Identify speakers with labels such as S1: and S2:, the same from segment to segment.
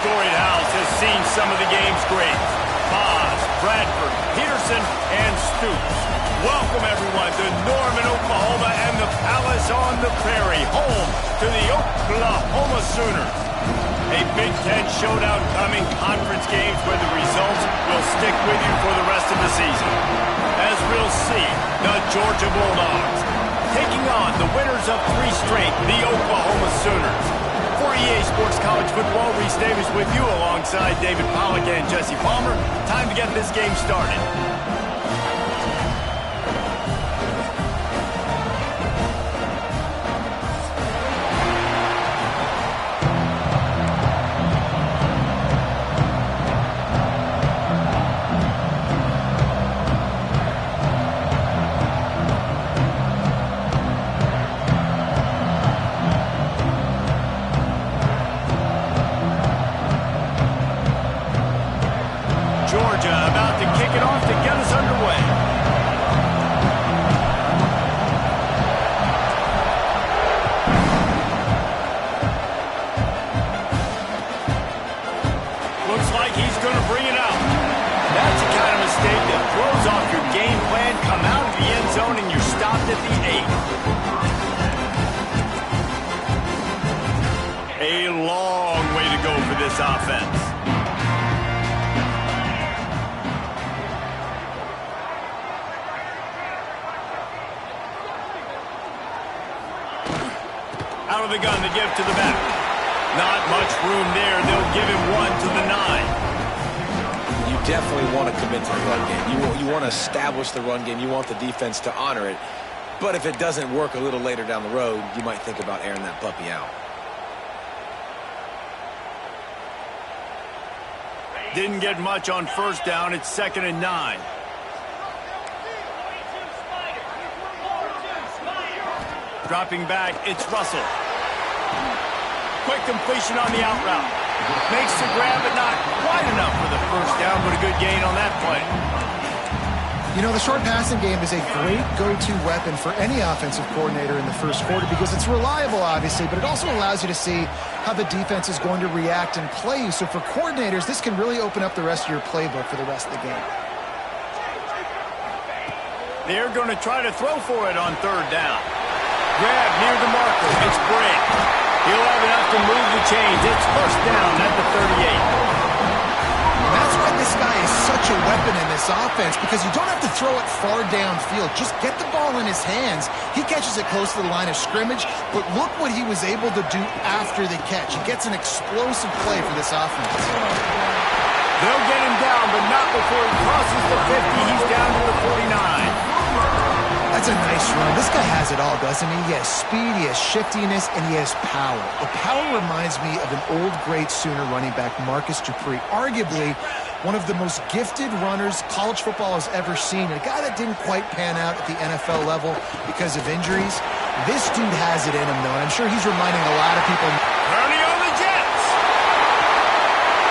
S1: storied house has seen some of the game's greats. Haas, Bradford, Peterson, and Stoops. Welcome, everyone, to Norman, Oklahoma, and the Palace on the Prairie, home to the Oklahoma Sooners. A Big Ten showdown coming, conference games where the results will stick with you for the rest of the season. As we'll see, the Georgia Bulldogs taking on the winners of 3 straight, the Oklahoma Sooners. For EA Sports College Football, Reese Davis with you alongside David Pollack and Jesse Palmer. Time to get this game started. Georgia about to kick it off to get us underway. Looks like he's going to bring it out. That's the kind of mistake that throws off your game plan. Come out of the end zone and you're stopped at the 8. A long way to go for this offense. Out of the gun to give to the back. Not much room there. They'll give him 1 to the 9.
S2: You definitely want to commit to the run game. You want to establish the run game. You want the defense to honor it. But if it doesn't work a little later down the road, you might think about airing that puppy out.
S1: Didn't get much on first down. It's 2nd and 9. Dropping back, it's Russell. Quick completion on the out route. Makes the grab, but not quite enough for the first down, but a good gain on that play.
S3: You know, the short passing game is a great go-to weapon for any offensive coordinator in the first quarter because it's reliable, obviously, but it also allows you to see how the defense is going to react and play you. So for coordinators, this can really open up the rest of your playbook for the rest of the game.
S1: They're going to try to throw for it on 3rd down. Grab near the marker. It's Britt. He'll have enough to move the chains. It's first down at the 38.
S3: That's why this guy is such a weapon in this offense because you don't have to throw it far downfield. Just get the ball in his hands. He catches it close to the line of scrimmage, but look what he was able to do after the catch. He gets an explosive play for this offense.
S1: They'll get him down, but not before he crosses the 50. He's down to the 49.
S3: That's a nice run. This guy has it all, doesn't he? He has speed, he has shiftiness, and he has power. The power reminds me of an old great Sooner running back, Marcus Dupree. Arguably one of the most gifted runners college football has ever seen. A guy that didn't quite pan out at the NFL level because of injuries. This dude has it in him, though, and I'm sure he's reminding a lot of people.
S1: Turning on the Jets.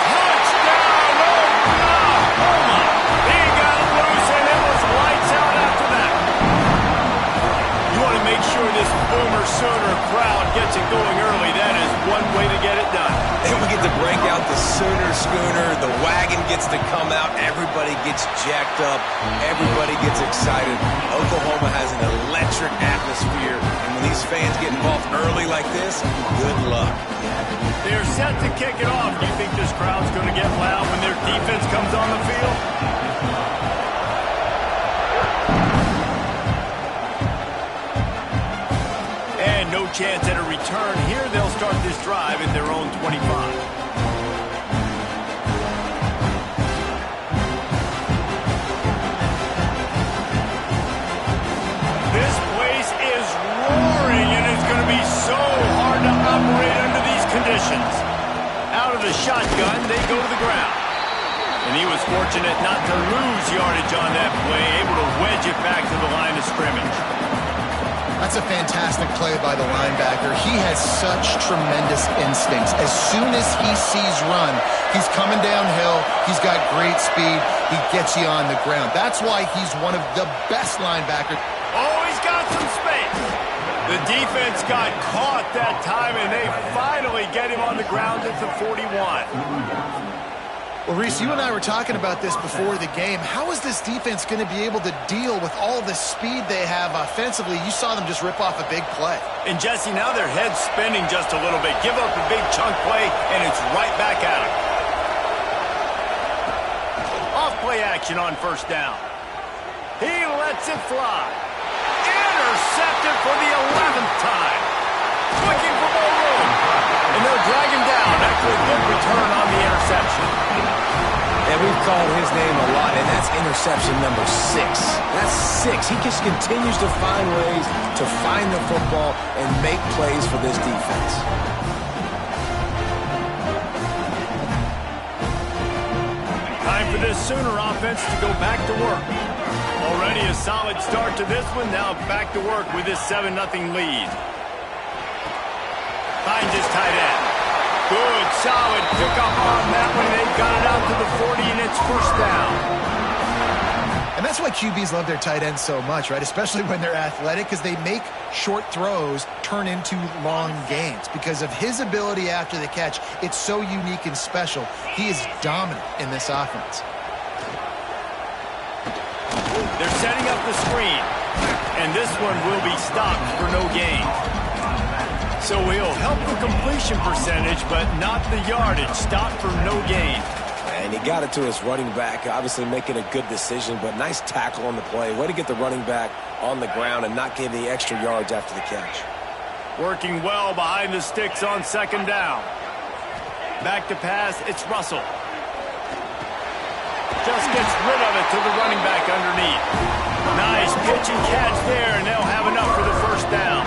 S1: Touchdown, Oklahoma. He got loose, and it was lights out after that. You want to make sure this Boomer Sooner crowd gets it going early. That is one way to get it done.
S2: And we get to break out the Sooner Schooner. The wagon gets to come out. Everybody gets jacked up. Everybody gets excited. Oklahoma has an electric atmosphere. And when these fans get involved early like this, good luck.
S1: They're set to kick it off. Do you think this crowd's going to get loud when their defense comes on the field? And no chance at a return here. They'll start this drive at their own 25. This place is roaring, and it's going to be so hard to operate under these conditions. Out of the shotgun, they go to the ground. And he was fortunate not to lose yardage on that play, able to wedge it back to the line of scrimmage.
S3: That's a fantastic play by the linebacker. He has such tremendous instincts. As soon as he sees run, he's coming downhill. He's got great speed. He gets you on the ground. That's why he's one of the best linebackers.
S1: Oh, he's got some space. The defense got caught that time, and they finally get him on the ground at the 41.
S3: Well, Reese, you and I were talking about this before the game. How is this defense going to be able to deal with all the speed they have offensively? You saw them just rip off a big play.
S1: And, Jesse, now their head's spinning just a little bit. Give up a big chunk play, and it's right back at them. Off-play action on first down. He lets it fly. Intercepted for the 11th time. Looking for more room. And they'll drag him down after a good return on the interception.
S2: And we've called his name a lot, and that's interception number 6. That's 6. He just continues to find ways to find the football and make plays for this defense.
S1: Time for this Sooner offense to go back to work. Already a solid start to this one. Now back to work with this 7-0 lead. Finds his tight end. Good, solid pickup on that one. They've got it out to the 40, and it's first down.
S3: And that's why QBs love their tight ends so much, right? Especially when they're athletic, because they make short throws turn into long gains. Because of his ability after the catch, it's so unique and special. He is dominant in this offense.
S1: They're setting up the screen, and this one will be stopped for no gain. So he'll help the completion percentage, but not the yardage. Stopped for no gain.
S2: And he got it to his running back, obviously making a good decision, but nice tackle on the play. Way to get the running back on the ground and not give the extra yards after the catch.
S1: Working well behind the sticks on second down. Back to pass, it's Russell. Just gets rid of it to the running back underneath. Nice pitch and catch there, and they'll have enough for the first down.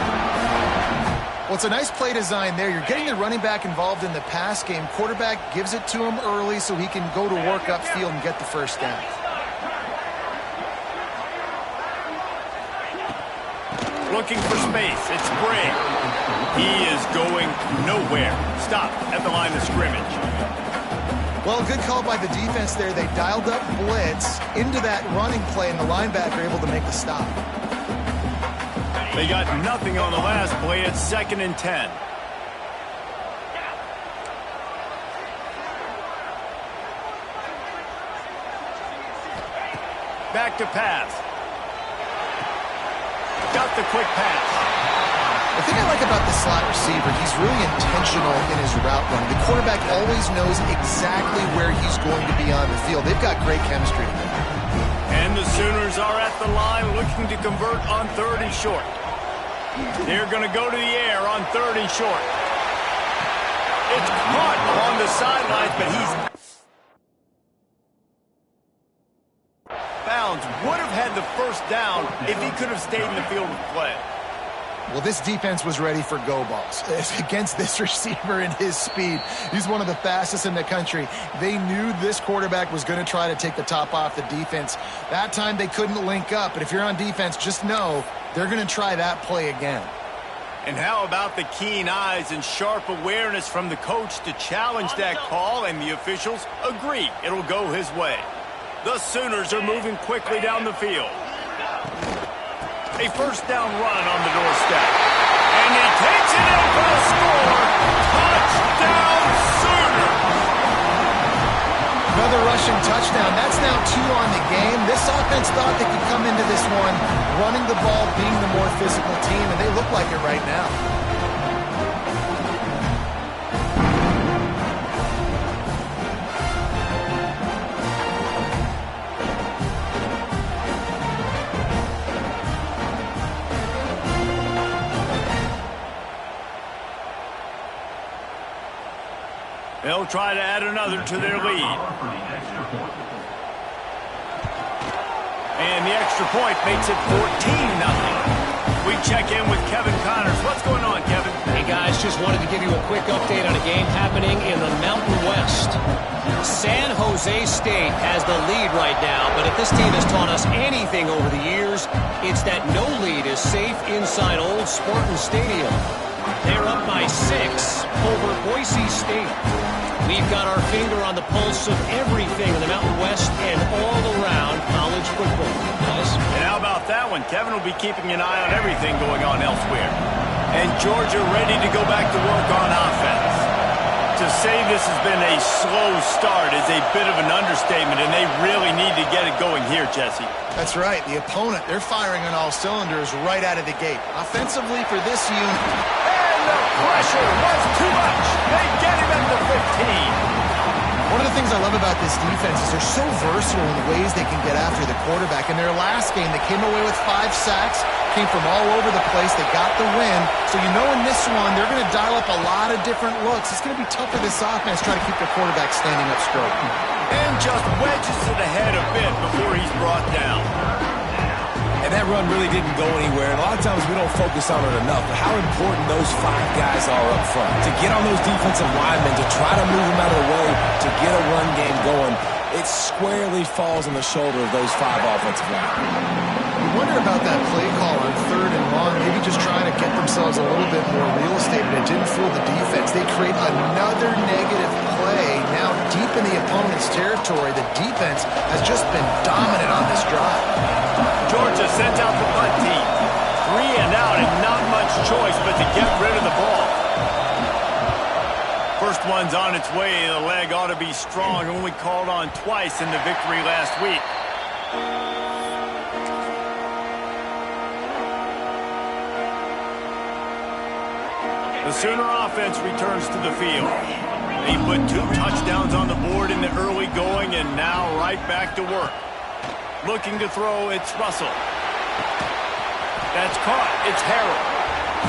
S3: Well, it's a nice play design there. You're getting the running back involved in the pass game. Quarterback gives it to him early so he can go to work upfield and get the first down.
S1: Looking for space. It's Bray. He is going nowhere. Stop at the line of scrimmage.
S3: Well, good call by the defense there. They dialed up blitz into that running play, and the linebacker able to make the stop.
S1: They got nothing on the last play. It's 2nd and 10. Back to pass. Got the quick pass.
S3: The thing I like about the slot receiver, he's really intentional in his route running. The quarterback always knows exactly where he's going to be on the field. They've got great chemistry together.
S1: And the Sooners are at the line looking to convert on 3rd and short. They're going to go to the air on 3rd and short. It's caught along the sidelines, but he's bounds. Would have had the first down if he could have stayed in the field of play.
S3: Well, this defense was ready for go balls against this receiver and his speed. He's one of the fastest in the country. They knew this quarterback was going to try to take the top off the defense. That time they couldn't link up, but if you're on defense, just know they're going to try that play again.
S1: And how about the keen eyes and sharp awareness from the coach to challenge that call, and the officials agree it'll go his way. The Sooners are moving quickly down the field. A first down run on the doorstep. And he takes it in for the score. Touchdown, Sooners!
S3: Another rushing touchdown. That's now 2 on the game. This offense thought they could come into this one running the ball, being the more physical team, and they look like it right now.
S1: They'll try to add another to their lead. And the extra point makes it 14-0. We check in with Kevin Connors. What's going on, Kevin?
S4: Hey, guys, just wanted to give you a quick update on a game happening in the Mountain West. San Jose State has the lead right now, but if this team has taught us anything over the years, it's that no lead is safe inside Old Spartan Stadium. They're up by 6 over Boise State. We've got our finger on the pulse of everything in the Mountain West and all around college football. Guys.
S1: And how about that one. Kevin will be keeping an eye on everything going on elsewhere. And Georgia ready to go back to work on offense. To say this has been a slow start is a bit of an understatement, and they really need to get it going here, Jesse.
S3: That's right. The opponent, they're firing on all cylinders right out of the gate. Offensively for this unit.
S1: And the pressure was too much. They get him at the 15.
S3: One of the things I love about this defense is they're so versatile in the ways they can get after the quarterback. In their last game, they came away with 5 sacks, came from all over the place. They got the win. So you know in this one, they're going to dial up a lot of different looks. It's going to be tough for this offense trying to keep the quarterback standing up straight.
S1: And just wedges it ahead a bit before he's brought down.
S2: And that run really didn't go anywhere. And a lot of times we don't focus on it enough. But how important those 5 guys are up front. To get on those defensive linemen, to try to move them out of the way, to get a run game going, it squarely falls on the shoulder of those 5 offensive linemen.
S3: You wonder about that play call on 3rd and long, maybe just trying to get themselves a little bit more real estate, but it didn't fool the defense. They create another negative play. Now deep in the opponent's territory, the defense has just been dominant on this drive.
S1: Georgia sent out the punt team. 3 and out and not much choice but to get rid of the ball. First one's on its way. The leg ought to be strong. Only called on twice in the victory last week. The Sooner offense returns to the field. They put 2 touchdowns on the board in the early going and now right back to work. Looking to throw, it's Russell. That's caught. It's Harrell.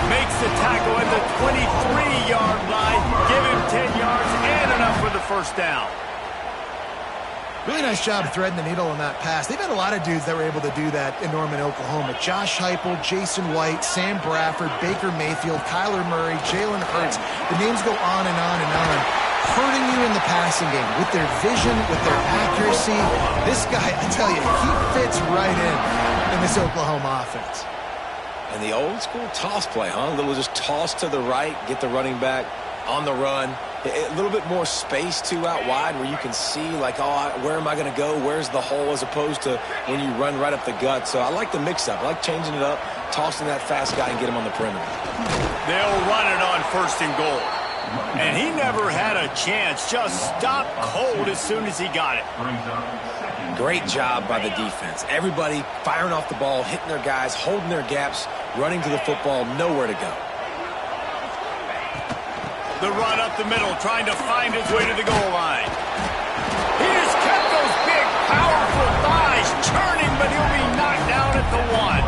S1: Makes the tackle at the 23-yard line. Give him 10 yards and enough for the first down.
S3: Really nice job threading the needle on that pass. They've had a lot of dudes that were able to do that in Norman, Oklahoma. Josh Heupel, Jason White, Sam Bradford, Baker Mayfield, Kyler Murray, Jalen Hurts. The names go on and on and on. Hurting you in the passing game with their vision, with their accuracy. This guy, I tell you, he fits right in this Oklahoma offense.
S2: And the old school toss play, huh? A little just toss to the right, get the running back on the run. A little bit more space, too, out wide where you can see, like, oh, where am I going to go? Where's the hole? As opposed to when you run right up the gut. So I like the mix-up. I like changing it up, tossing that fast guy and get him on the perimeter.
S1: They'll run it on 1st and goal. And he never had a chance. Just stopped cold as soon as he got it.
S2: Great job by the defense. Everybody firing off the ball, hitting their guys, holding their gaps, running to the football, nowhere to go.
S1: The run up the middle, trying to find his way to the goal line. He just kept those big, powerful thighs churning, but he'll be knocked down at the 1.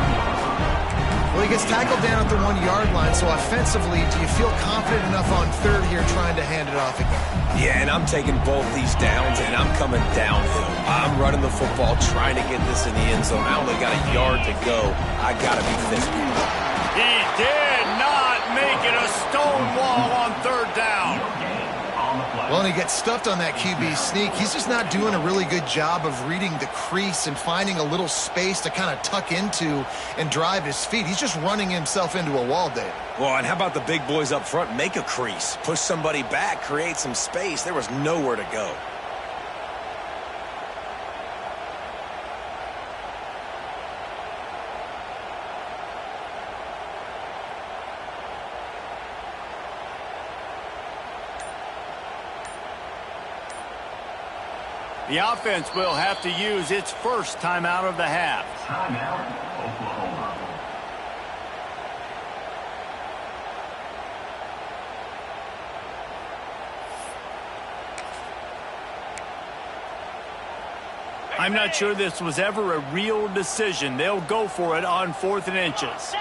S3: Well, he gets tackled down at the 1-yard line, so offensively, do you feel confident enough on 3rd here trying to hand it off again?
S2: Yeah, and I'm taking both these downs, and I'm coming downhill. I'm running the football, trying to get this in the end zone. I only got a yard to go. I got to be physical.
S1: He did not make it a stone wall on 3rd down.
S3: Well, and he gets stuffed on that QB sneak. He's just not doing a really good job of reading the crease and finding a little space to kind of tuck into and drive his feet. He's just running himself into a wall, Dave.
S2: Well, and how about the big boys up front? Make a crease. Push somebody back. Create some space. There was nowhere to go.
S1: The offense will have to use its first timeout of the half.
S5: Timeout, Oklahoma.
S1: I'm not sure this was ever a real decision. They'll go for it on 4th and inches.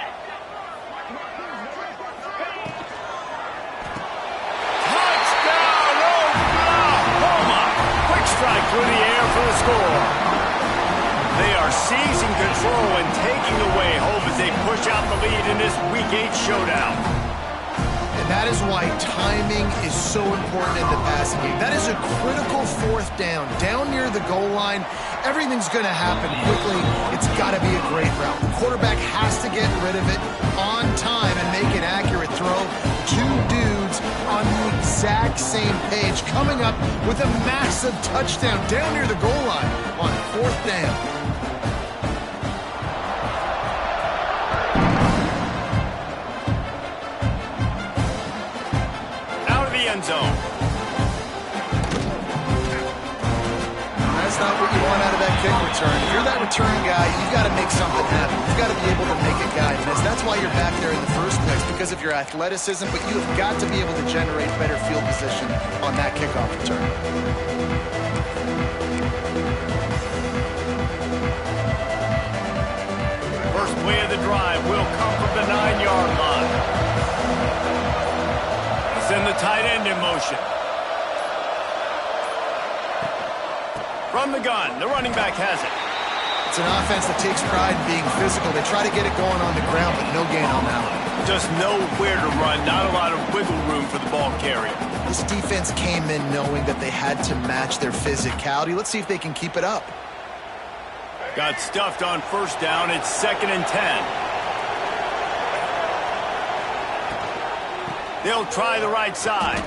S1: Strike through the air for the score. They are seizing control and taking away hope as they push out the lead in this Week 8 showdown.
S3: And that is why timing is so important in the passing game. That is a critical 4th down. Down near the goal line, everything's going to happen quickly. It's got to be a great route. The quarterback has to get rid of it on time and make an accurate throw. 2 dudes on the exact same page, coming up with a massive touchdown down near the goal line on 4th down. kick return. If you're that return guy, you've got to make something happen. You've got to be able to make a guy miss. That's why you're back there in the first place, because of your athleticism, but you have got to be able to generate better field position on that kickoff return.
S1: First play of the drive will come from the 9-yard line. Send the tight end in motion. From the gun, the running back has it.
S3: It's an offense that takes pride in being physical. They try to get it going on the ground, but no gain on that one.
S1: Just nowhere to run, not a lot of wiggle room for the ball carrier.
S3: This defense came in knowing that they had to match their physicality. Let's see if they can keep it up.
S1: Got stuffed on first down. It's 2nd and 10. They'll try the right side.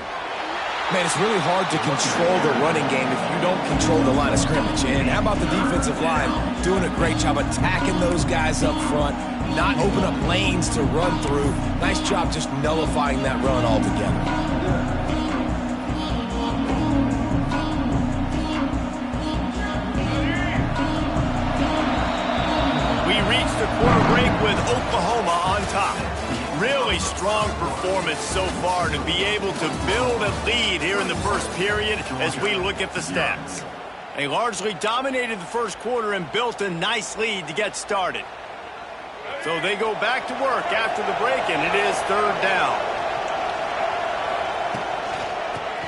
S2: Man, it's really hard to control the running game if you don't control the line of scrimmage. And how about the defensive line doing a great job attacking those guys up front, not open up lanes to run through. Nice job just nullifying that run altogether.
S1: We reached the quarter break with Oklahoma on top. Really strong performance so far to be able to build a lead here in the first period as we look at the stats. They largely dominated the first quarter and built a nice lead to get started. So they go back to work after the break, and it is 3rd down.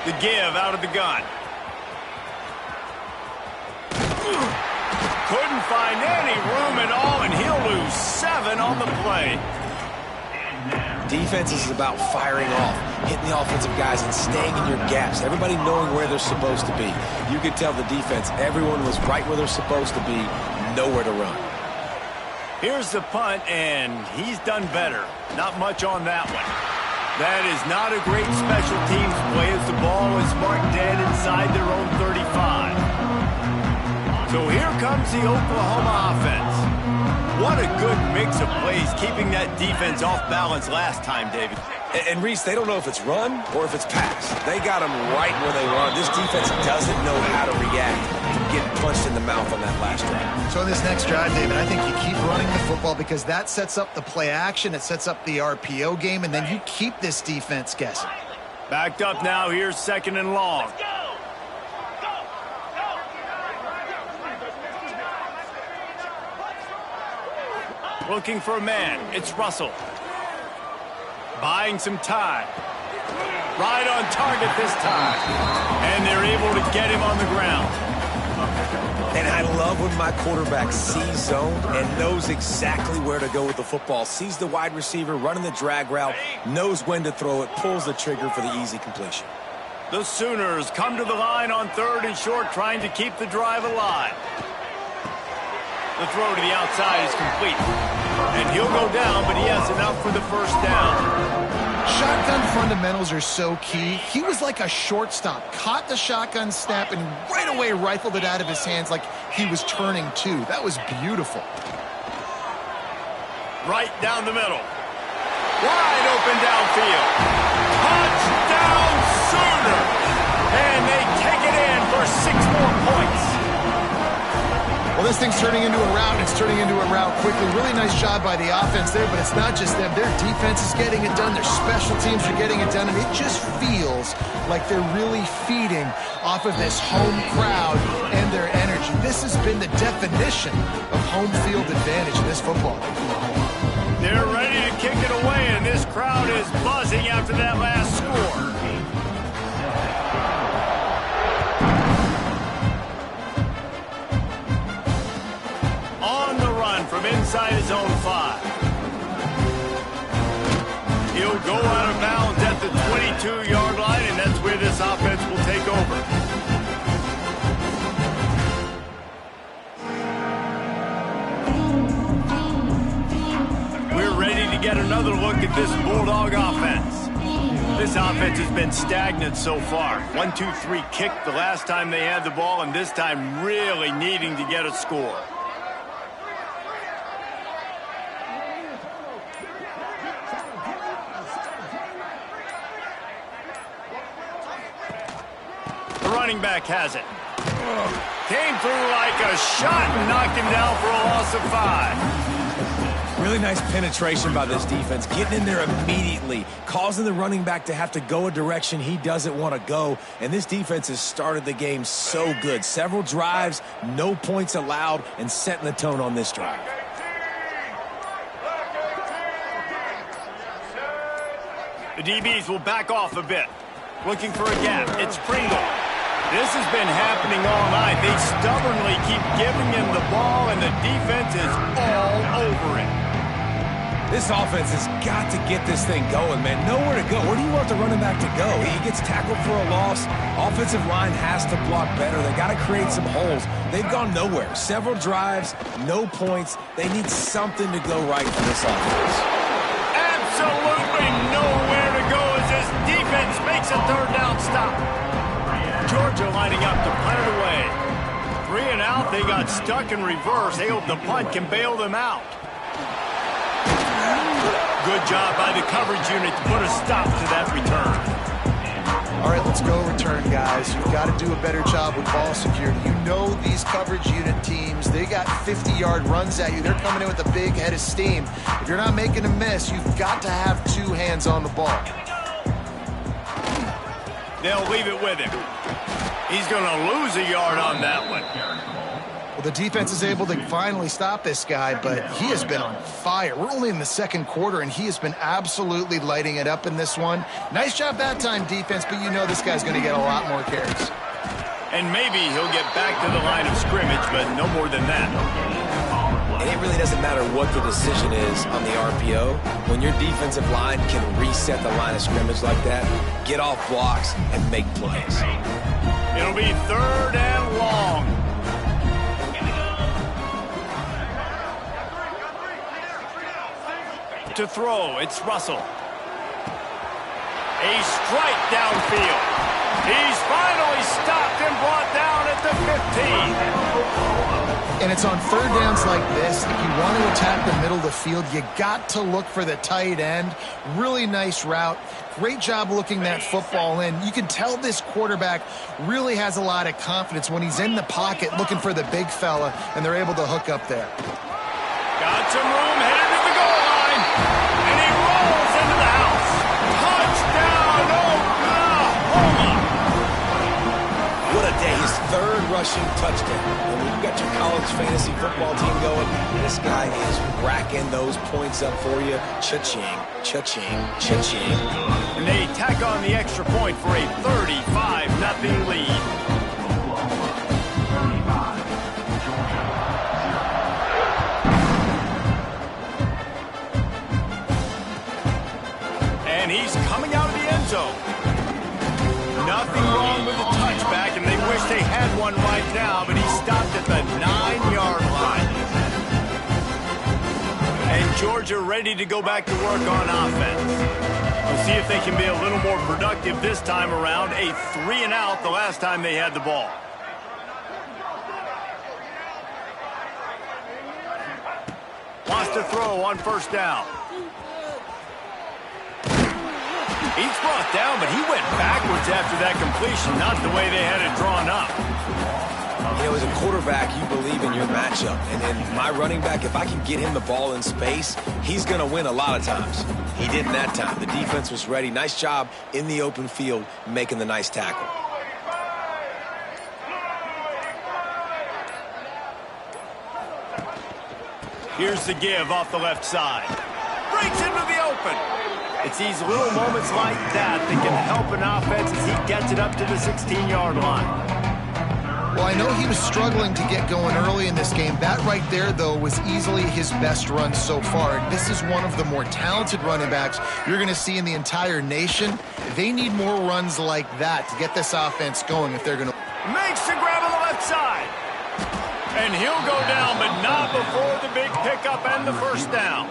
S1: The give out of the gun. Couldn't find any room at all, and he'll lose 7 on the play.
S2: Defense is about firing off, hitting the offensive guys and staying in your gaps. Everybody knowing where they're supposed to be. You could tell the defense, everyone was right where they're supposed to be, nowhere to run.
S1: Here's the punt, and he's done better. Not much on that one. That is not a great special teams play as the ball is marked dead inside their own 35. So here comes the Oklahoma offense. What a good mix of plays, keeping that defense off balance last time, David.
S2: And Reese, they don't know if it's run or if it's pass. They got them right where they run. This defense doesn't know how to react to getting punched in the mouth on that last drive.
S3: So in this next drive, David, I think you keep running the football because that sets up the play action, it sets up the RPO game, and then you keep this defense guessing.
S1: Backed up now, here's 2nd and long. Looking for a man. It's Russell. Buying some time. Right on target this time. And they're able to get him on the ground.
S2: And I love when my quarterback sees zone and knows exactly where to go with the football. Sees the wide receiver running the drag route, knows when to throw it, pulls the trigger for the easy completion.
S1: The Sooners come to the line on 3rd and short, trying to keep the drive alive. The throw to the outside is complete. And he'll go down, but he has enough for the first down.
S3: Shotgun fundamentals are so key. He was like a shortstop. Caught the shotgun snap and right away rifled it out of his hands like he was turning two. That was beautiful.
S1: Right down the middle. Wide open downfield. Touchdown Sooner! And they take it in for 6 more points.
S3: Well, this thing's turning into a rout, and it's turning into a rout quickly. Really nice job by the offense there, but it's not just them. Their defense is getting it done. Their special teams are getting it done, and it just feels like they're really feeding off of this home crowd and their energy. This has been the definition of home field advantage in this football game.
S1: They're ready to kick it away, and this crowd is buzzing after that last score. From inside his own 5. He'll go out of bounds at the 22-yard line, and that's where this offense will take over. We're ready to get another look at this Bulldog offense. This offense has been stagnant so far. 1-2-3 kick the last time they had the ball, and this time really needing to get a score. Running back has it. Came through like a shot and knocked him down for a loss of 5.
S2: Really nice penetration by this defense, getting in there immediately, causing the running back to have to go a direction he doesn't want to go. And this defense has started the game so good. Several drives, no points allowed, and setting the tone on this drive.
S1: The DBs will back off a bit. Looking for a gap. It's Pringle. This has been happening all night. They stubbornly keep giving him the ball, and the defense is all over it.
S2: This offense has got to get this thing going, man. Nowhere to go. Where do you want the running back to go? He gets tackled for a loss. Offensive line has to block better. They got to create some holes. They've gone nowhere. Several drives, no points. They need something to go right for this offense.
S1: Absolutely nowhere to go as this defense makes a third down stop. Georgia lining up to punt it away. 3 and out. They got stuck in reverse. They hope the punt can bail them out. Good job by the coverage unit to put a stop to that return.
S3: All right, let's go return, guys. You've got to do a better job with ball security. You know these coverage unit teams, they got 50-yard runs at you. They're coming in with a big head of steam. If you're not making a miss, you've got to have 2 hands on the ball.
S1: They'll leave it with him. He's going to lose a yard on that one.
S3: Well, the defense is able to finally stop this guy, but he has been on fire. We're only in the second quarter, and he has been absolutely lighting it up in this one. Nice job that time, defense, but you know this guy's going to get a lot more carries.
S1: And maybe he'll get back to the line of scrimmage, but no more than that.
S2: And it really doesn't matter what the decision is on the RPO. When your defensive line can reset the line of scrimmage like that, get off blocks and make plays.
S1: It'll be 3rd and long. To throw, it's Russell. A strike downfield. He's finally stopped and brought down at the 15.
S3: And it's on 3rd downs like this. If you want to attack the middle of the field, you got to look for the tight end. Really nice route. Great job looking that football in. You can tell this quarterback really has a lot of confidence when he's in the pocket looking for the big fella, and they're able to hook up there.
S1: Got some room, headed to the goal line, and he rolls into the house. Touchdown, Oklahoma!
S2: What a day. His 3rd rushing touchdown. And when you got your college fantasy football team going, this guy is racking those points up for you. Cha-ching, cha-ching, cha-ching.
S1: And they tack on the extra point for a 35-0 lead. And he's coming out of the end zone. Nothing wrong with the touchback, and they wish they had one right now, but he stopped at the 9-yard line. And Georgia ready to go back to work on offense. We'll see if they can be a little more productive this time around. A 3 and out the last time they had the ball. Wants to throw on 1st down. He's brought down, but he went backwards after that completion, not the way they had it drawn up.
S2: You know, as a quarterback, you believe in your matchup. And my running back, if I can get him the ball in space, he's going to win a lot of times. He didn't that time. The defense was ready. Nice job in the open field making the nice tackle.
S1: Here's the give off the left side. Breaks into the open. It's these little moments like that that can help an offense as he gets it up to the 16-yard line.
S3: Well, I know he was struggling to get going early in this game. That right there, though, was easily his best run so far. And this is one of the more talented running backs you're going to see in the entire nation. They need more runs like that to get this offense going if they're going to...
S1: Makes the grab on the left side. And he'll go down, but not before the big pickup and the 1st down.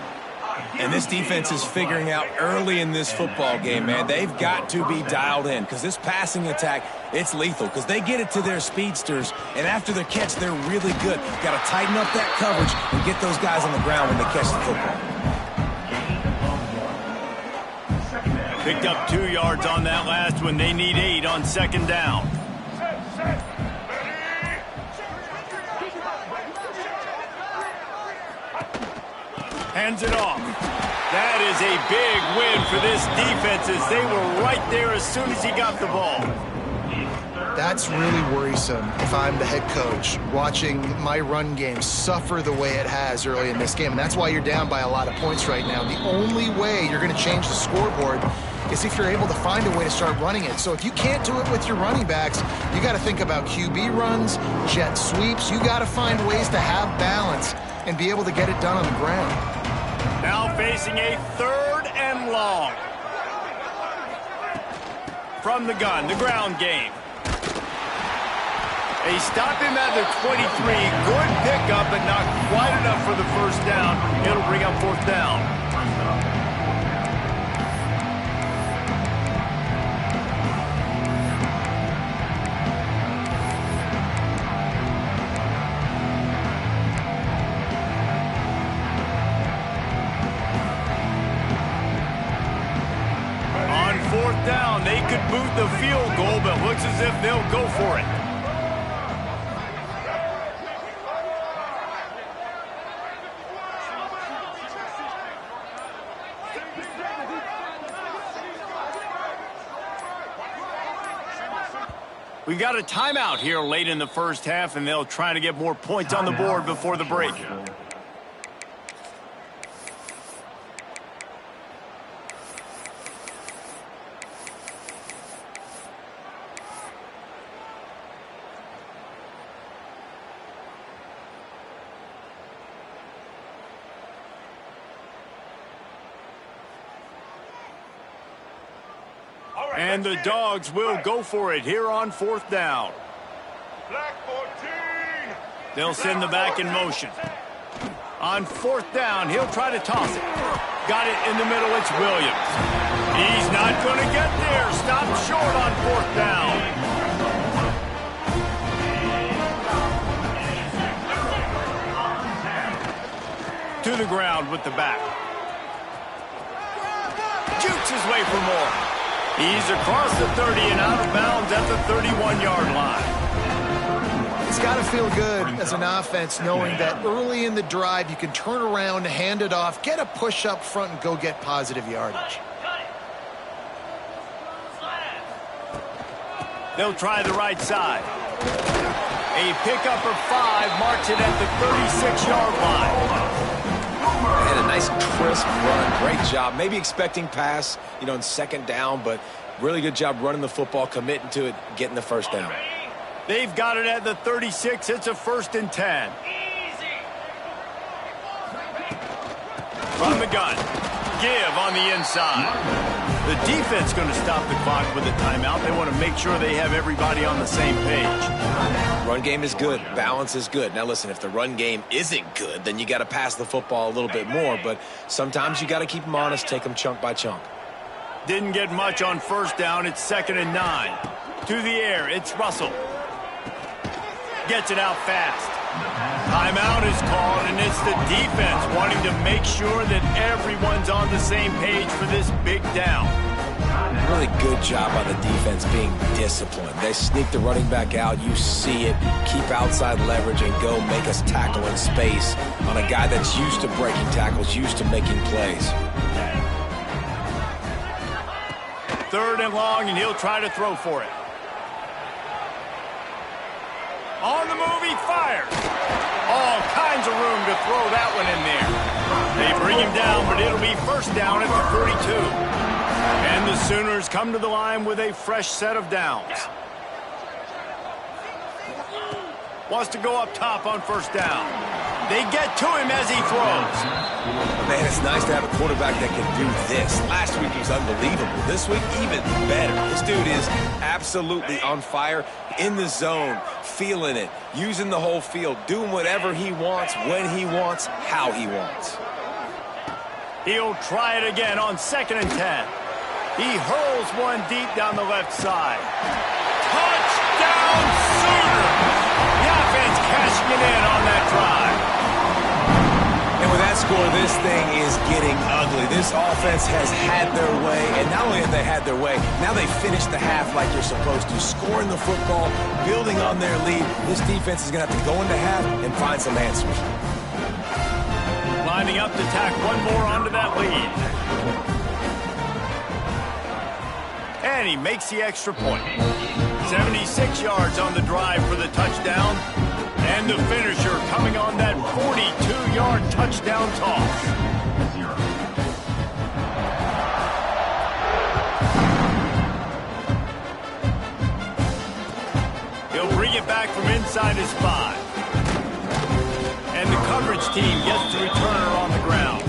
S2: And this defense is figuring out early in this football game, man. They've got to be dialed in because this passing attack, it's lethal because they get it to their speedsters, and after the catch, they're really good. Got to tighten up that coverage and get those guys on the ground when they catch the football.
S1: Picked up 2 yards on that last one. They need 8 on 2nd down. Hands it off. That is a big win for this defense as they were right there as soon as he got the ball.
S3: That's really worrisome if I'm the head coach, watching my run game suffer the way it has early in this game. And that's why you're down by a lot of points right now. The only way you're going to change the scoreboard is if you're able to find a way to start running it. So if you can't do it with your running backs, you got to think about QB runs, jet sweeps. You got to find ways to have balance and be able to get it done on the ground.
S1: Now facing a 3rd and long. From the gun, the ground game. They stop him at the 23. Good pickup, but not quite enough for the first down. It'll bring up 4th down. On 4th down, they could boot the field goal, but looks as if they'll go for it. We got a timeout here late in the first half, and they'll try to get more points on the board before the break. And the Dogs will go for it here on 4th down. They'll send the back in motion. On 4th down, he'll try to toss it. Got it in the middle, it's Williams. He's not going to get there. Stopped short on 4th down. To the ground with the back. Jukes his way for more. He's across the 30 and out of bounds at the 31-yard line.
S3: It's got to feel good as an offense knowing that early in the drive you can turn around, hand it off, get a push up front, and go get positive yardage.
S1: They'll try the right side. A pickup of 5 marks it at the 36-yard line.
S2: And a nice crisp run. Great job. Maybe expecting pass, in 2nd down, but really good job running the football, committing to it, getting the first down.
S1: They've got it at the 36. It's a 1st and 10. From the gun. Give on the inside. The defense going to stop the clock with a timeout. They want to make sure they have everybody on the same page.
S2: Run game is good. Balance is good. Now, listen, if the run game isn't good, then you got to pass the football a little bit more. But sometimes you got to keep them honest, take them chunk by chunk.
S1: Didn't get much on 1st down. It's 2nd and 9. To the air, it's Russell. Gets it out fast. Timeout is called, and it's the defense wanting to make sure that everyone's on the same page for this big down.
S2: Really good job by the defense being disciplined. They sneak the running back out. You see it. Keep outside leverage and go make us tackle in space on a guy that's used to breaking tackles, used to making plays.
S1: 3rd and long, and he'll try to throw for it. On the move, he fires. All kinds of room to throw that one in there. They bring him down, but it'll be 1st down at the 32. And the Sooners come to the line with a fresh set of downs. Wants to go up top on 1st down. They get to him as he throws.
S2: Man, it's nice to have a quarterback that can do this. Last week he was unbelievable. This week, even better. This dude is absolutely on fire, in the zone, feeling it, using the whole field, doing whatever he wants, when he wants, how he wants.
S1: He'll try it again on 2nd and 10. He hurls one deep down the left side. Touchdown, Sooners! The offense cashing it in on that drive.
S2: And with that score, this thing is getting ugly. This offense has had their way, and not only have they had their way, now they finished the half like they're supposed to, scoring the football, building on their lead. This defense is going to have to go into half and find some answers.
S1: Line lining up to tack one more onto that lead. And he makes the extra point. 76 yards on the drive for the touchdown. And the finisher coming on that 42-yard touchdown toss. He'll bring it back from inside his 5. And the coverage team gets the returner on the ground.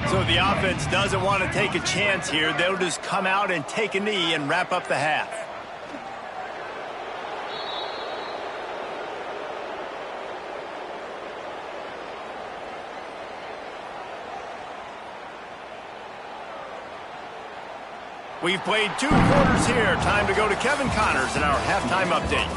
S1: So the offense doesn't want to take a chance here. They'll just come out and take a knee and wrap up the half. We've played 2 quarters here. Time to go to Kevin Connors in our halftime update.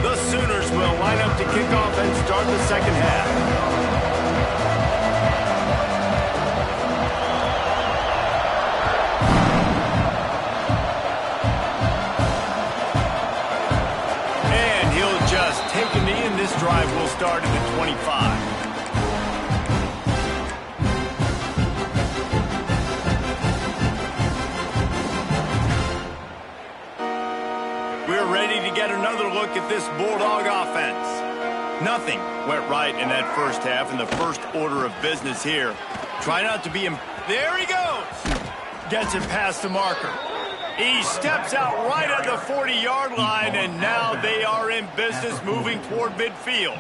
S1: The Sooners will line up to kick off and start the second half. Take a knee, and this drive will start at the 25. We're ready to get another look at this Bulldog offense. Nothing went right in that first half, in the first order of business here. Try not to be there he goes. Gets it past the marker. He steps out right at the 40-yard line, and now they are in business moving toward midfield.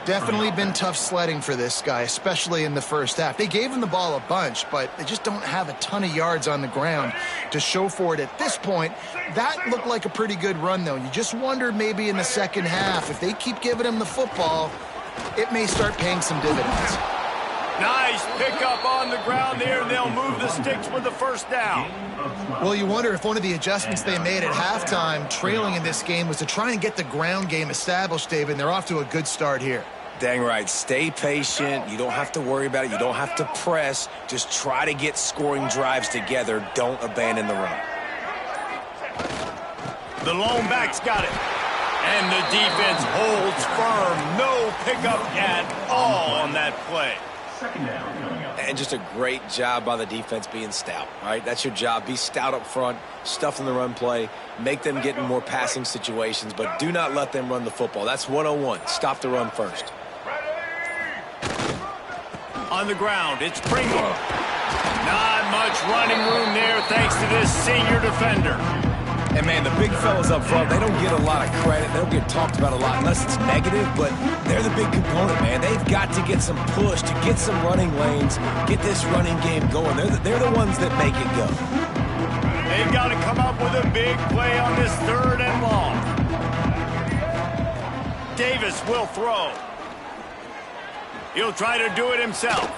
S3: Definitely been tough sledding for this guy, especially in the first half. They gave him the ball a bunch, but they just don't have a ton of yards on the ground to show for it at this point. That looked like a pretty good run, though. You just wonder maybe in the second half, if they keep giving him the football, it may start paying some dividends.
S1: Nice pickup on the ground there, and they'll move the sticks with the first down.
S3: Well, you wonder if one of the adjustments they made at halftime, trailing in this game, was to try and get the ground game established, David, and they're off to a good start here.
S2: Dang right. Stay patient. You don't have to worry about it. You don't have to press. Just try to get scoring drives together. Don't abandon the run.
S1: The lone back's got it. And the defense holds firm. No pickup at all on that play.
S2: And just a great job by the defense being stout, all right? That's your job. Be stout up front, stuff in the run play, make them get in more passing situations, but do not let them run the football. That's 101. Stop the run first.
S1: On the ground, it's Pringle. Not much running room there thanks to this senior defender.
S2: And, man, the big fellas up front, they don't get a lot of credit. They don't get talked about a lot unless it's negative, but they're the big component, man. They've got to get some push, to get some running lanes, get this running game going. They're the ones that make it go.
S1: They've got to come up with a big play on this 3rd and long. Davis will throw. He'll try to do it himself.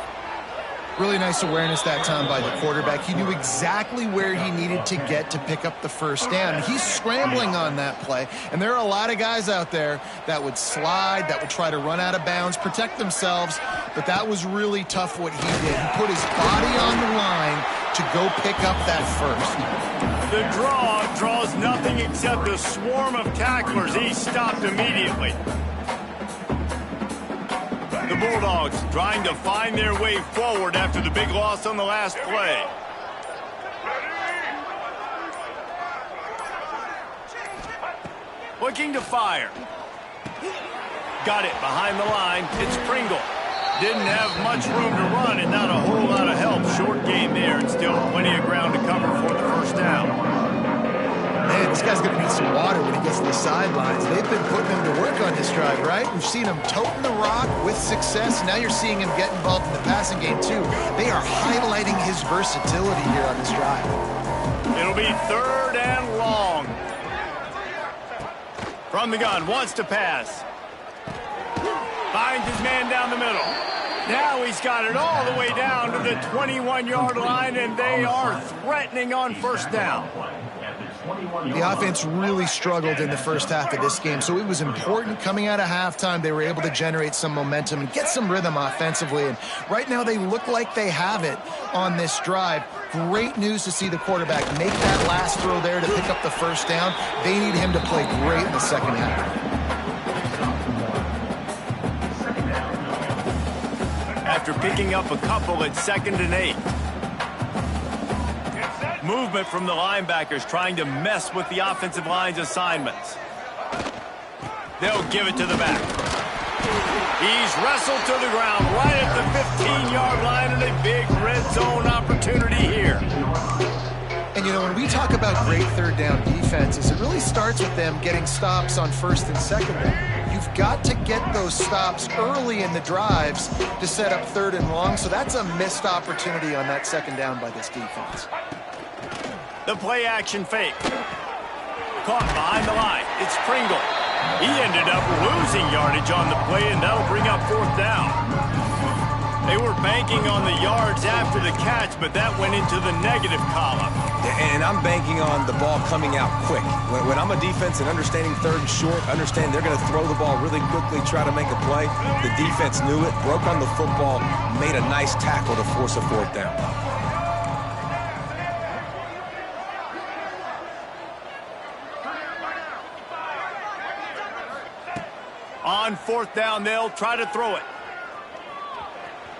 S3: Really nice awareness that time by the quarterback. He knew exactly where he needed to get to pick up the first down. He's scrambling on that play, and there are a lot of guys out there that would slide, that would try to run out of bounds, protect themselves, but that was really tough what he did. He put his body on the line to go pick up that first.
S1: The draw draws nothing except a swarm of tacklers. He stopped immediately. The Bulldogs trying to find their way forward after the big loss on the last play. Looking to fire. Got it behind the line. It's Pringle. Didn't have much room to run and not a whole lot of help. Short gain there and still plenty of ground to cover for the first down.
S3: Man, this guy's going to need some water when he gets to the sidelines. They've been putting him to work on this drive, right? We've seen him toting the rock with success. Now you're seeing him get involved in the passing game, too. They are highlighting his versatility here on this drive.
S1: It'll be 3rd and long. From the gun, wants to pass. Finds his man down the middle. Now he's got it all the way down to the 21-yard line, and they are threatening on first down.
S3: The offense really struggled in the first half of this game, so it was important coming out of halftime. They were able to generate some momentum and get some rhythm offensively, and right now they look like they have it on this drive. Great news to see the quarterback make that last throw there to pick up the first down. They need him to play great in the second half.
S1: After picking up a couple at 2nd and 8. Movement from the linebackers trying to mess with the offensive line's assignments. They'll give it to the back. He's wrestled to the ground right at the 15-yard line, and a big red zone opportunity here.
S3: And, you know, when we talk about great third down defenses, it really starts with them getting stops on first and second down. You've got to get those stops early in the drives to set up third and long, so that's a missed opportunity on that second down by this defense.
S1: The play action fake. Caught behind the line. It's Pringle. He ended up losing yardage on the play, and that'll bring up fourth down. They were banking on the yards after the catch, but that went into the negative column.
S2: And I'm banking on the ball coming out quick. When I'm a defense and understanding third and short, understand they're going to throw the ball really quickly, try to make a play. The defense knew it, broke on the football, made a nice tackle to force a fourth down.
S1: On fourth down, they'll try to throw it.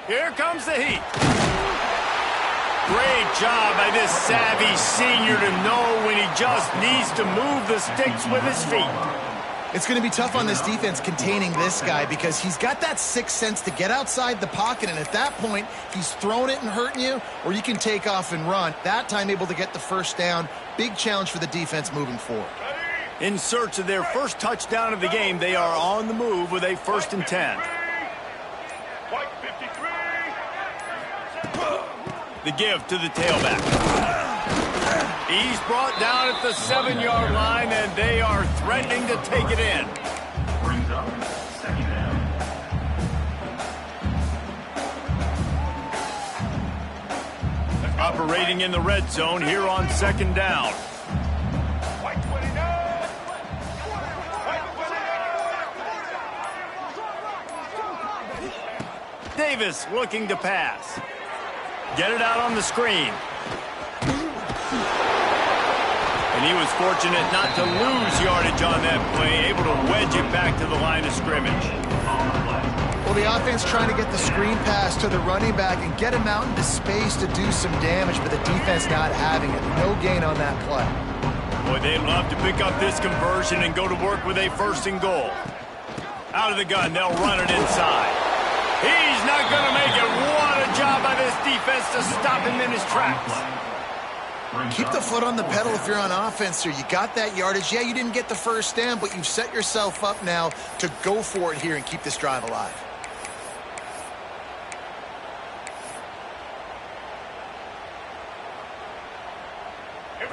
S1: Here comes the heat. Great job by this savvy senior to know when he just needs to move the sticks with his feet.
S3: It's going to be tough on this defense containing this guy because he's got that sixth sense to get outside the pocket, and at that point, he's throwing it and hurting you, or you can take off and run. That time able to get the first down. Big challenge for the defense moving forward.
S1: In search of their first touchdown of the game, they are on the move with a 1st and 10. The give to the tailback. He's brought down at the 7-yard line, and they are threatening to take it in.
S5: Brings up 2nd down.
S1: Operating in the red zone here on 2nd down. Davis looking to pass. Get it out on the screen. And he was fortunate not to lose yardage on that play, able to wedge it back to the line of scrimmage.
S3: Well, the offense trying to get the screen pass to the running back and get him out into space to do some damage, but the defense not having it. No gain on that play.
S1: Boy, they'd love to pick up this conversion and go to work with a 1st and goal. Out of the gun, they'll run it inside. He's not going to make it. What a job by this defense to stop him in his tracks.
S3: Keep the foot on the pedal if you're on offense here. You got that yardage. Yeah, you didn't get the first down, but you've set yourself up now to go for it here and keep this drive alive.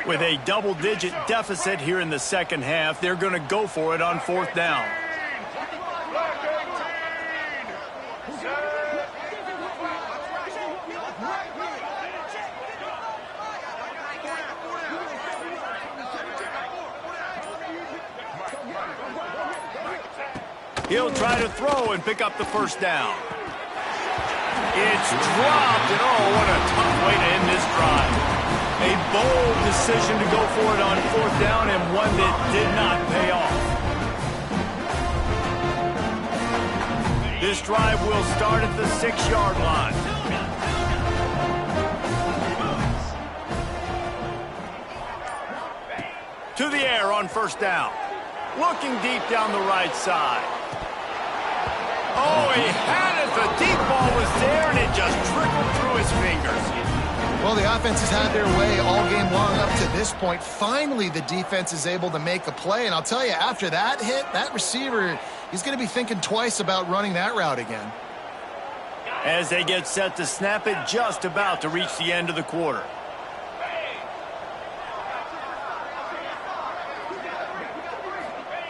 S1: With a double-digit deficit here in the second half, they're going to go for it on 4th down. He'll try to throw and pick up the first down. It's dropped, and oh, what a tough way to end this drive. A bold decision to go for it on 4th down, and one that did not pay off. This drive will start at the 6-yard line. To the air on 1st down. Looking deep down the right side. Oh, he had it. The deep ball was there, and it just trickled through his fingers.
S3: Well, the offense has had their way all game long up to this point. Finally, the defense is able to make a play, and I'll tell you, after that hit, that receiver, he's going to be thinking twice about running that route again.
S1: As they get set to snap it, just about to reach the end of the quarter.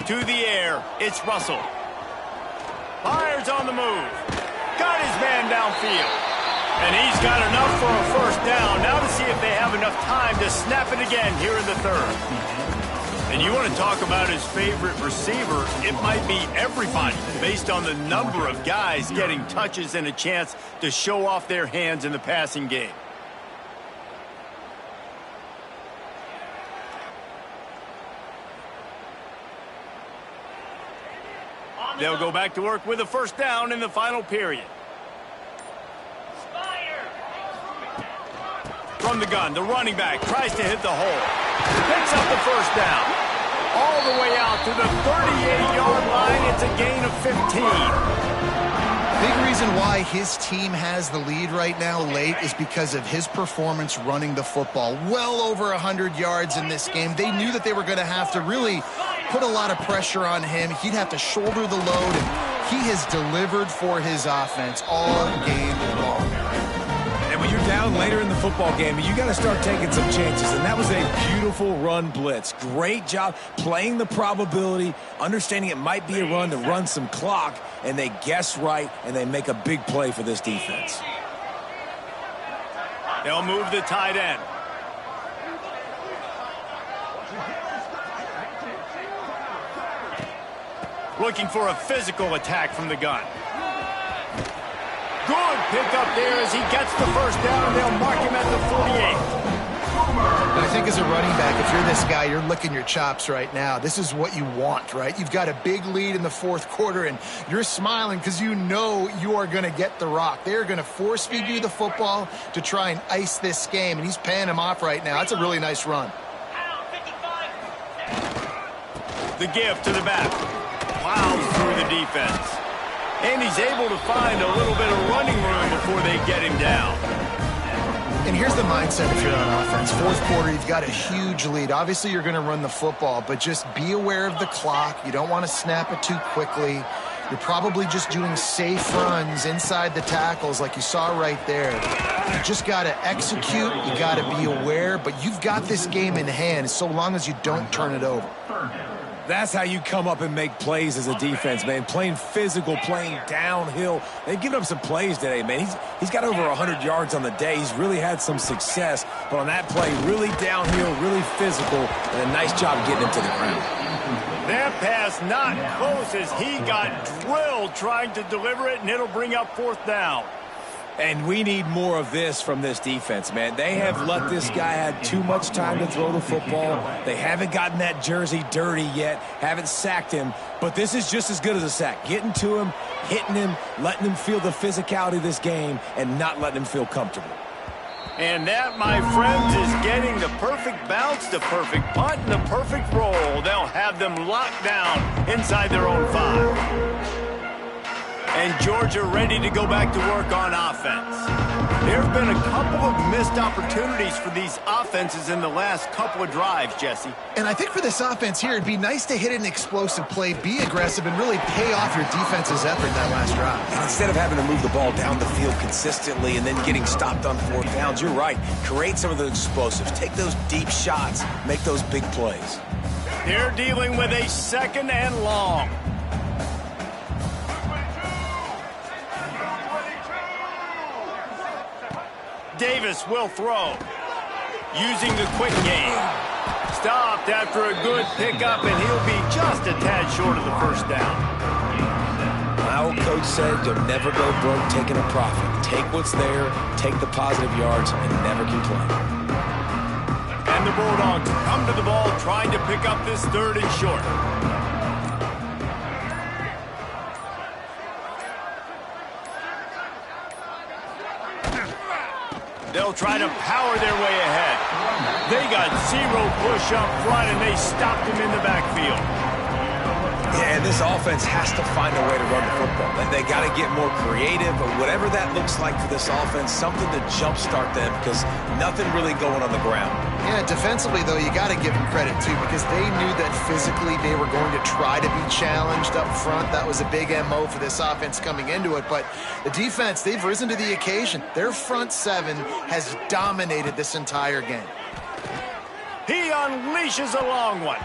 S1: To the air, it's Russell. Fires on the move. Got his man downfield. And he's got enough for a first down. Now to see if they have enough time to snap it again here in the third. And you want to talk about his favorite receiver, it might be everybody based on the number of guys getting touches and a chance to show off their hands in the passing game. They'll go back to work with a first down in the final period. From the gun, the running back tries to hit the hole. Picks up the first down. All the way out to the 38-yard line. It's a gain of 15.
S3: Big reason why his team has the lead right now late is because of his performance running the football. Well over 100 yards in this game. They knew that they were going to have to really put a lot of pressure on him. He'd have to shoulder the load, and he has delivered for his offense all game long.
S2: And when you're down later in the football game, you got to start taking some chances. And that was a beautiful run blitz. Great job playing the probability, understanding it might be a run to run some clock, and they guess right, and they make a big play for this defense.
S1: They'll move the tight end. Looking for a physical attack from the gun. Good pick up there as he gets the first down, and they'll mark him at the 48.
S3: I think as a running back, if you're this guy, you're licking your chops right now. This is what you want, right? You've got a big lead in the fourth quarter, and you're smiling because you know you are going to get the rock. They're going to force feed you the football to try and ice this game, and he's paying him off right now. That's a really nice run.
S1: The give to the back. Plows through the defense. And he's able to find a little bit of running room before they get him down.
S3: And here's the mindset if you're on offense. Fourth quarter, you've got a huge lead. Obviously, you're going to run the football, but just be aware of the clock. You don't want to snap it too quickly. You're probably just doing safe runs inside the tackles like you saw right there. You just got to execute. You got to be aware, but you've got this game in hand so long as you don't turn it over.
S2: That's how you come up and make plays as a defense, man. Playing physical, playing downhill. They've given up some plays today, man. He's got over 100 yards on the day. He's really had some success. But on that play, really downhill, really physical, and a nice job getting him to the ground.
S1: That pass not close as he got drilled trying to deliver it, and it'll bring up fourth down.
S2: And we need more of this from this defense, man. They have let this guy have too much time to throw the football. They haven't gotten that jersey dirty yet, haven't sacked him. But this is just as good as a sack. Getting to him, hitting him, letting him feel the physicality of this game, and not letting him feel comfortable.
S1: And that, my friends, is getting the perfect bounce, the perfect punt, and the perfect roll. They'll have them locked down inside their own 5. And Georgia ready to go back to work on offense. There have been a couple of missed opportunities for these offenses in the last couple of drives, Jesse.
S3: And I think for this offense here, it'd be nice to hit an explosive play, be aggressive, and really pay off your defense's effort that last drive.
S2: And instead of having to move the ball down the field consistently and then getting stopped on fourth downs, you're right. Create some of those explosives. Take those deep shots. Make those big plays.
S1: They're dealing with a second and long. Davis will throw. Using the quick game. Stopped after a good pickup, and he'll be just a tad short of the first down.
S2: My old coach said you'll never go broke taking a profit. Take what's there, take the positive yards, and never complain.
S1: And the Bulldogs come to the ball trying to pick up this third and short. They'll try to power their way ahead. They got zero push up front, and they stopped him in the backfield.
S2: Yeah, and this offense has to find a way to run the football. They got to get more creative, or whatever that looks like for this offense, something to jumpstart them, because nothing really going on the ground.
S3: Yeah, defensively, though, you got to give them credit, too, because they knew that physically they were going to try to be challenged up front. That was a big MO for this offense coming into it. But the defense, they've risen to the occasion. Their front seven has dominated this entire game.
S1: He unleashes a long one.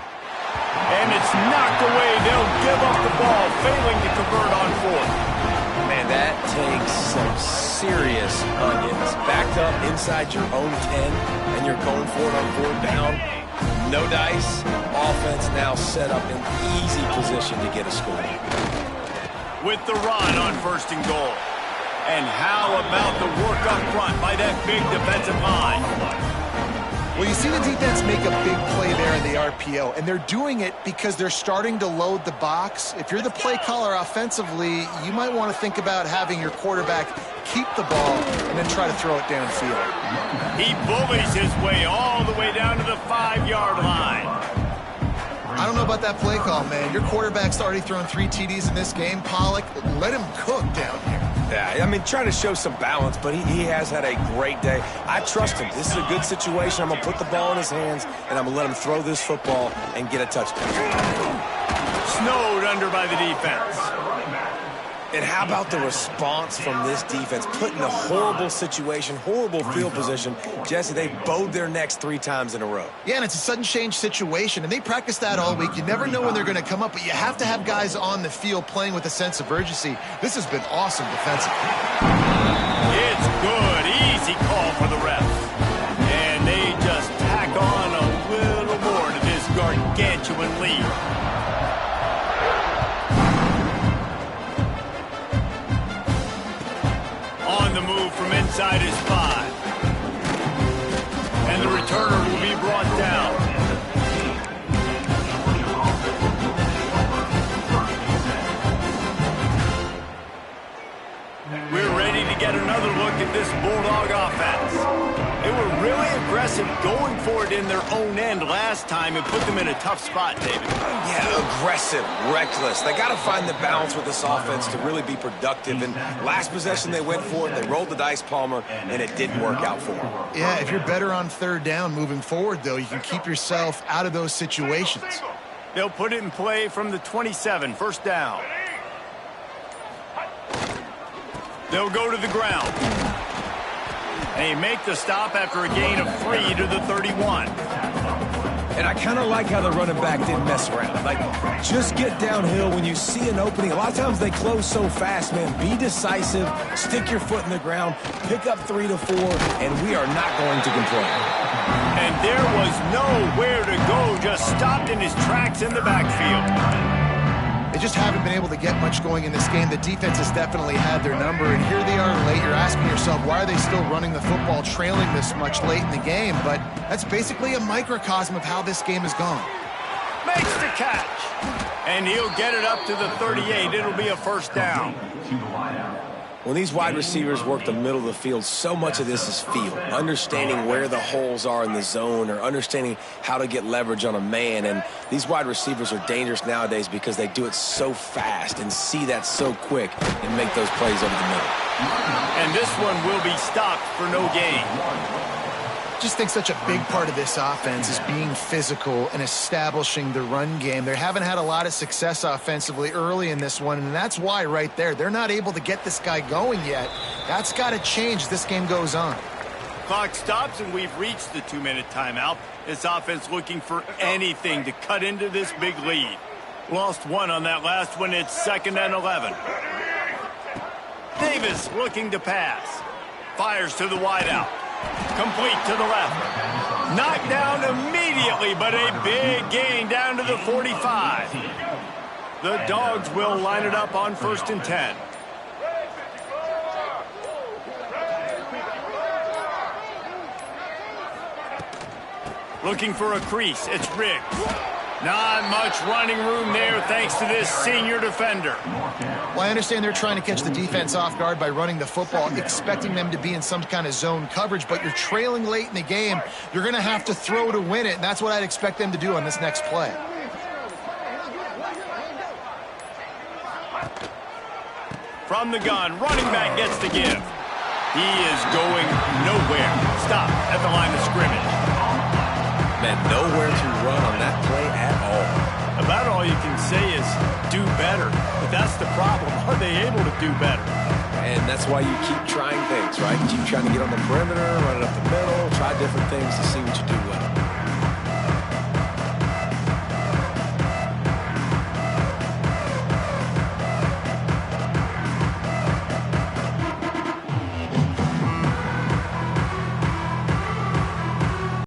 S1: And it's knocked away. They'll give up the ball, failing to convert on fourth.
S2: Man, that takes some serious onions. Backed up inside your own 10, and you're going for it on fourth down. No dice. Offense now set up in easy position to get a score.
S1: With the run on first and goal. And how about the work up front by that big defensive line?
S3: Well, you see the defense make a big play there in the RPO, and they're doing it because they're starting to load the box. If you're the play caller offensively, you might want to think about having your quarterback keep the ball and then try to throw it downfield.
S1: He bullies his way all the way down to the 5-yard line.
S3: I don't know about that play call, man. Your quarterback's already thrown 3 TDs in this game. Pollock, let him cook down here.
S2: Yeah, I mean, trying to show some balance, but he has had a great day. I trust him. This is a good situation. I'm going to put the ball in his hands, and I'm going to let him throw this football and get a touchdown.
S1: Snowed under by the defense.
S2: And how about the response from this defense? Put in a horrible situation, horrible field position. Jesse, they bowed their necks 3 times in a row.
S3: Yeah, and it's a sudden change situation, and they practice that all week. You never know when they're going to come up, but you have to have guys on the field playing with a sense of urgency. This has been awesome defensively.
S1: It's good. Easy call for the refs. And they just tack on a little more to this gargantuan lead. On the move from inside his 5. And the returner will be brought down. We're ready to get another look at this Bulldog offense. They were really aggressive going for it in their own end last time and put them in a tough spot, David.
S2: Yeah, aggressive, reckless. They got to find the balance with this offense to really be productive. And last possession, they went for it. They rolled the dice, Palmer, and it didn't work out for them.
S3: Yeah, if you're better on third down moving forward, though, you can keep yourself out of those situations.
S1: They'll put it in play from the 27, first down. They'll go to the ground. They make the stop after a gain of 3 to the 31.
S2: And I kind of like how the running back didn't mess around. Like, just get downhill when you see an opening. A lot of times they close so fast, man. Be decisive, stick your foot in the ground, pick up 3 to 4, and we are not going to complain.
S1: And there was nowhere to go, just stopped in his tracks in the backfield.
S3: They just haven't been able to get much going in this game. The defense has definitely had their number, and here they are late. You're asking yourself, why are they still running the football, trailing this much late in the game? But that's basically a microcosm of how this game has gone.
S1: Makes the catch. And he'll get it up to the 38. It'll be a first down.
S2: When these wide receivers work the middle of the field, so much of this is feel. Understanding where the holes are in the zone or understanding how to get leverage on a man. And these wide receivers are dangerous nowadays because they do it so fast and see that so quick and make those plays over the middle.
S1: And this one will be stopped for no gain.
S3: I just think such a big part of this offense is being physical and establishing the run game. They haven't had a lot of success offensively early in this one, and that's why right there, they're not able to get this guy going yet. That's got to change as this game goes on.
S1: Clock stops, and we've reached the 2-minute timeout. This offense looking for anything to cut into this big lead. Lost 1 on that last one. It's 2nd and 11. Davis looking to pass. Fires to the wideout. Complete to the left. Knocked down immediately, but a big gain down to the 45. The Dogs will line it up on 1st and 10. Looking for a crease. It's Riggs. Not much running room there thanks to this senior defender.
S3: Well, I understand they're trying to catch the defense off guard by running the football, expecting them to be in some kind of zone coverage, but you're trailing late in the game. You're going to have to throw to win it, and that's what I'd expect them to do on this next play.
S1: From the gun, running back gets the give. He is going nowhere. Stop at the line of scrimmage.
S2: Man, nowhere to run on that play at all.
S1: About all you can say is do better. But that's the problem. Are they able to do better?
S2: And that's why you keep trying things, right? Keep trying to get on the perimeter, run it up the middle, try different things to see what you do well.